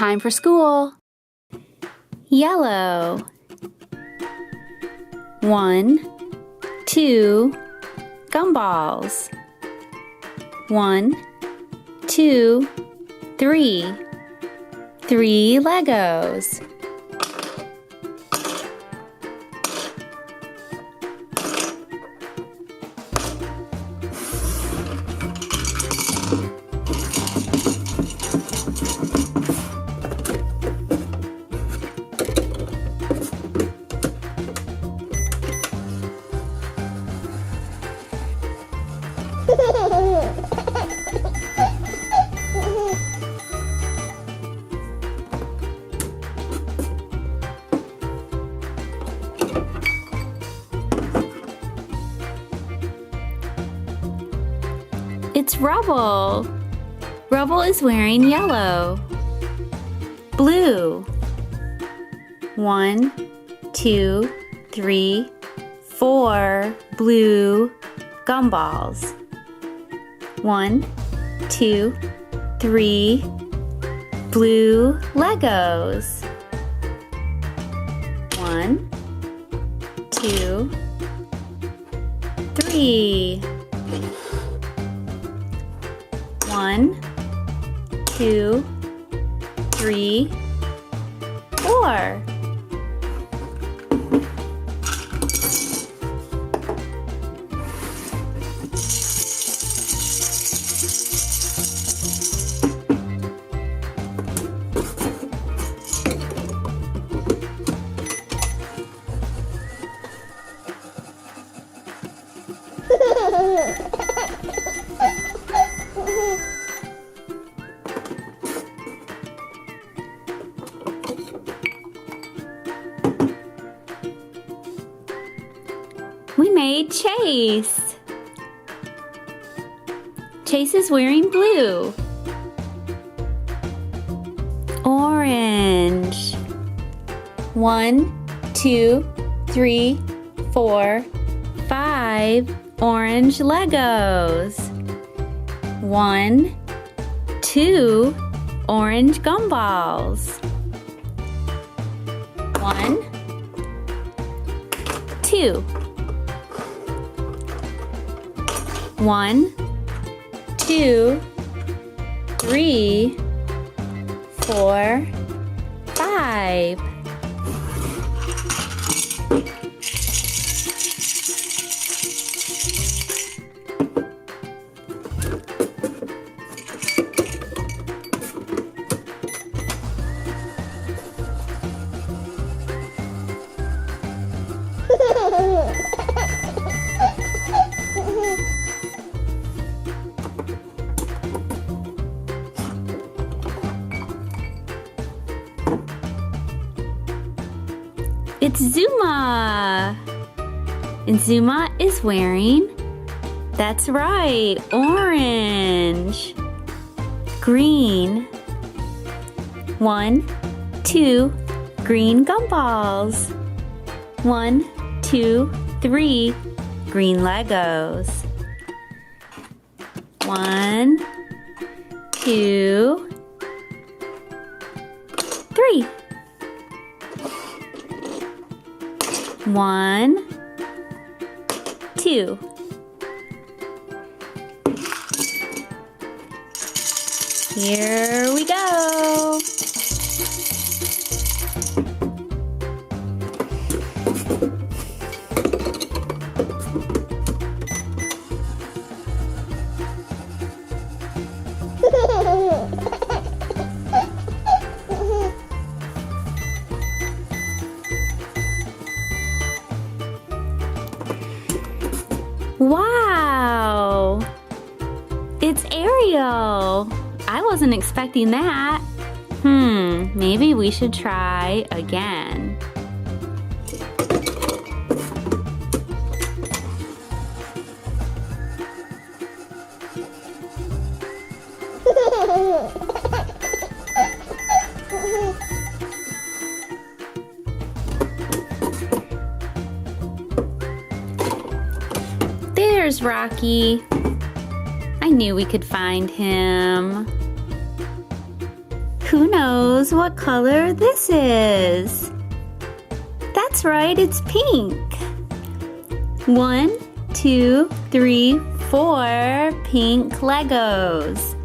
Time for school. Yellow. 1, 2, gumballs. 1, 2, 3. 3 Legos. It's Rubble. Rubble is wearing yellow. Blue. 1, 2, 3, 4 blue gumballs. 1, 2, 3 blue Legos. 1, 2, 3. 1, 2, 3, 4. We made Chase. Chase is wearing blue. Orange. 1, 2, 3, 4, 5 orange Legos. 1, 2 orange gumballs. 1, 2. 1, 2, 3, 4, 5. It's Zuma! And Zuma is wearing, that's right, orange. Green. 1, 2 green gumballs. 1, 2, 3 green Legos. 1, 2, 3. 1, 2. Here we go. Wow! It's Ariel! I wasn't expecting that. Maybe we should try again. There's Rocky. I knew we could find him. Who knows what color this is? That's right, it's pink. 1, 2, 3, 4 pink Legos.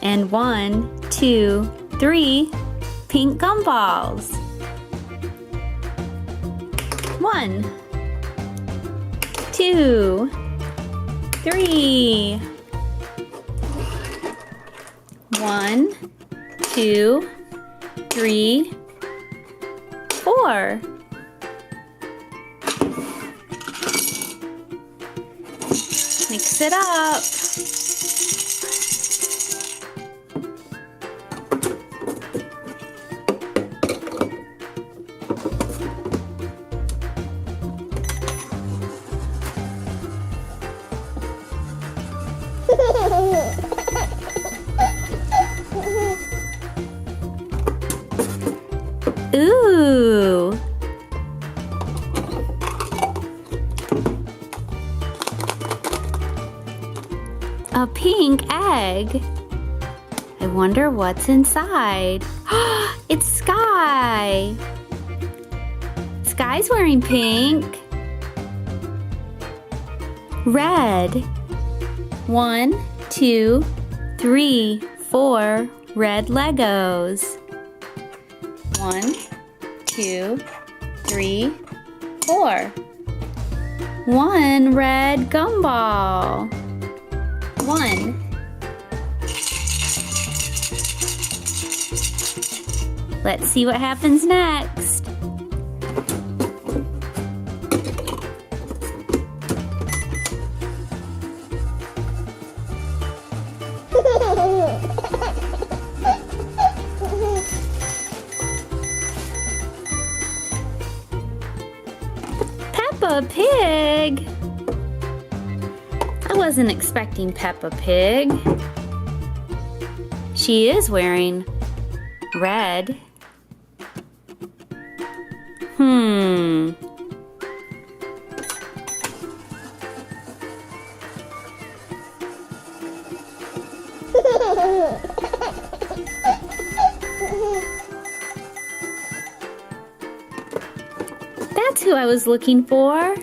And 1, 2, 3 pink gumballs. 1, 2, 3. 1, 2, 3, 4. Mix it up. Ooh! A pink egg. I wonder what's inside. It's Sky! Sky's wearing pink. Red. 1, 2, 3, 4 red Legos. 1, 2, 3, 4. 1 red gumball. 1. Let's see what happens next. Peppa Pig! I wasn't expecting Peppa Pig. She is wearing red. That's who I was looking for.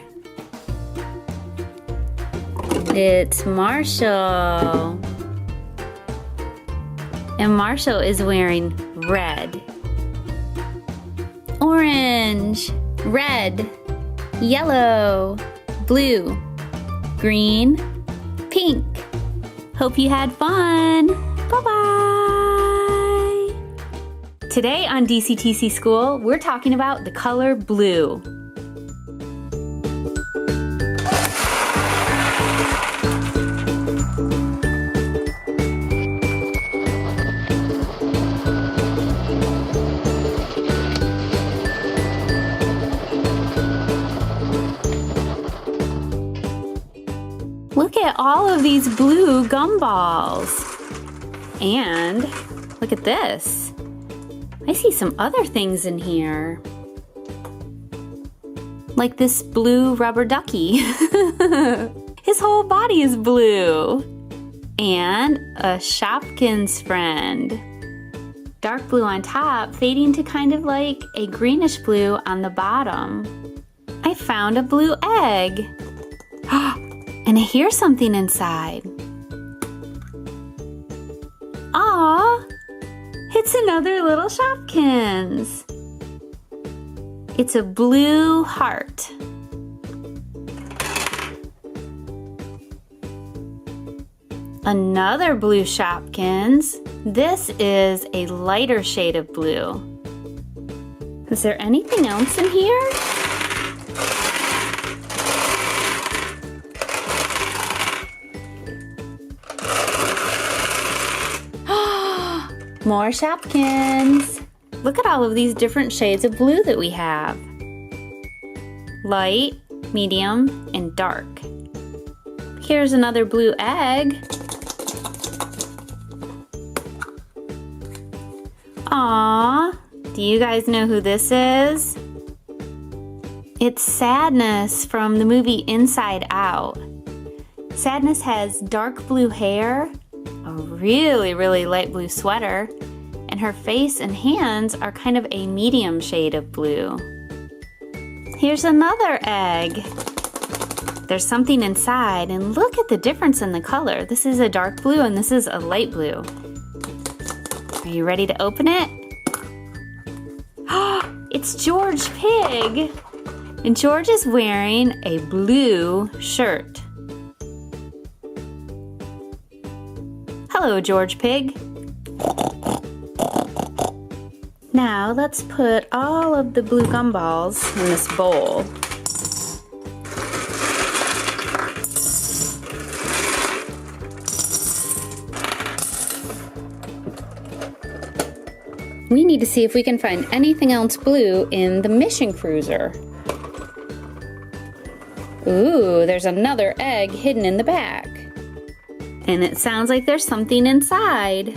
It's Marshall. And Marshall is wearing red. Orange, red, yellow, blue, green, pink. Hope you had fun. Bye-bye. Today on DCTC School, we're talking about the color blue. Look at all of these blue gumballs. And look at this. I see some other things in here. Like this blue rubber ducky. His whole body is blue. And a Shopkins friend. Dark blue on top, fading to kind of like a greenish blue on the bottom. I found a blue egg. And I hear something inside. Aw, it's another little Shopkins. It's a blue heart. Another blue Shopkins. This is a lighter shade of blue. Is there anything else in here? More Shopkins. Look at all of these different shades of blue that we have. Light, medium, and dark. Here's another blue egg. Aww, do you guys know who this is? It's Sadness from the movie Inside Out. Sadness has dark blue hair, a really light blue sweater, and her face and hands are kind of a medium shade of blue. Here's another egg. There's something inside, and look at the difference in the color. This is a dark blue and this is a light blue. Are you ready to open it? It's George Pig! And George is wearing a blue shirt. Hello, George Pig. Now let's put all of the blue gumballs in this bowl. We need to see if we can find anything else blue in the mission cruiser. Ooh, there's another egg hidden in the back. And it sounds like there's something inside.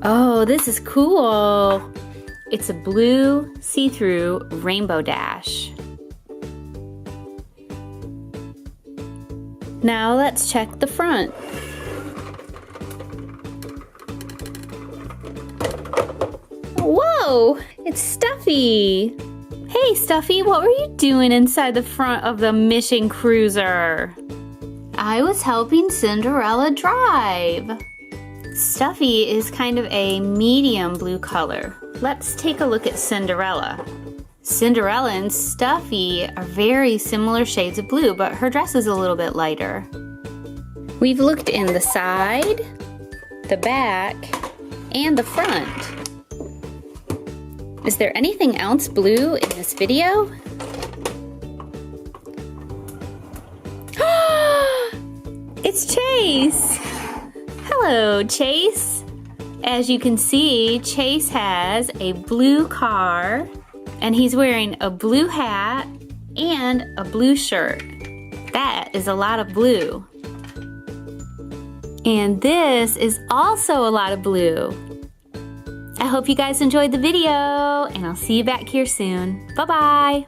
Oh, this is cool. It's a blue see-through rainbow dash. Now let's check the front. Whoa, it's Stuffy. Hey Stuffy, what were you doing inside the front of the mission cruiser? I was helping Cinderella drive. Stuffy is kind of a medium blue color. Let's take a look at Cinderella. Cinderella and Stuffy are very similar shades of blue, but her dress is a little bit lighter. We've looked in the side, the back, and the front. Is there anything else blue in this video? It's Chase! Hello, Chase! As you can see, Chase has a blue car, and he's wearing a blue hat and a blue shirt. That is a lot of blue. And this is also a lot of blue. I hope you guys enjoyed the video, and I'll see you back here soon. Bye-bye!